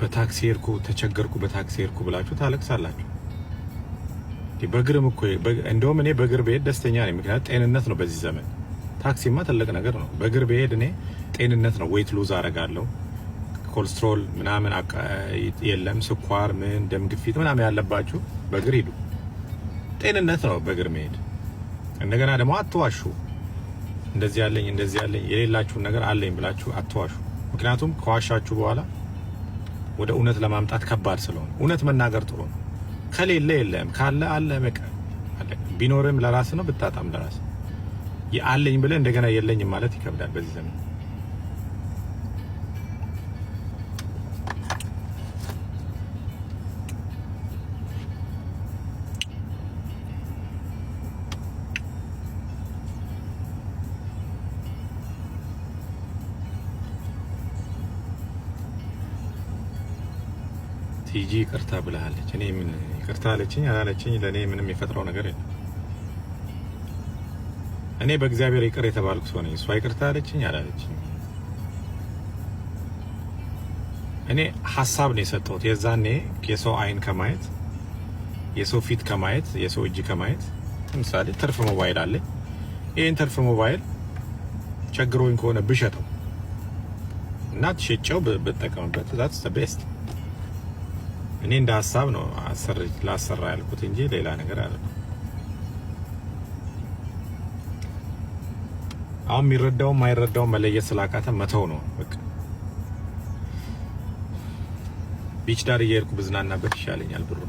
በታክሲ ሄድኩ ተቸገርኩ በታክሲ ሄድኩ ብላችሁ ታለቅሳላችሁ። በእግርም እኮ እንደውም እኔ በእግር ብሄድ ደስተኛ ነኝ። ምክንያቱም ጤንነት ነው በዚህ ዘመን። ታክሲማ ትልቅ ነገር ነው። በእግር ብሄድ እኔ ጤንነት ነው። ዌይት ሉዝ አደርጋለሁ። ኮሌስትሮል ምናምን የለም፣ ስኳር ምን ደም ግፊት ምናምን ያለባችሁ በእግር ሂዱ። ጤንነት ነው በእግር መሄድ። እንደገና ደግሞ አትዋሹ። እንደዚህ ያለኝ የሌላችሁን ነገር አለኝ ብላችሁ አትዋሹ። ምክንያቱም ከዋሻችሁ በኋላ ወደ እውነት ለማምጣት ከባድ ስለሆነ እውነት መናገር ጥሩ ነው። ከሌለ የለም፣ ካለ አለ። በቃ ቢኖርም ለራስ ነው፣ ብታጣም ለራስ። አለኝ ብለህ እንደገና የለኝም ማለት ይከብዳል በዚህ ዘመን። ቲጂ ይቅርታ ብለሃለች። እኔ ምን ይቅርታ አለችኝ አላለችኝ ለኔ ምንም የፈጥረው ነገር የለም። እኔ በእግዚአብሔር ይቅር የተባልኩ ሰው ነኝ። እሷ ይቅርታ አለችኝ አላለችኝ። እኔ ሐሳብ ነው የሰጠሁት። የዛኔ የሰው አይን ከማየት የሰው ፊት ከማየት የሰው እጅ ከማየት ለምሳሌ ትርፍ ሞባይል አለ። ይሄን ትርፍ ሞባይል ቸግሮኝ ከሆነ ብሸጠው እና ትሸጨው ብጠቀምበት that's the best። እኔ እንደ ሐሳብ ነው ላሰራ ያልኩት እንጂ ሌላ ነገር አይደለም። አሁን የሚረዳው የማይረዳው መለየት ስላቃተ መተው ነው በቃ። ቢች ዳር እየሄድኩ ብዝናናበት ይሻለኛል ብሩ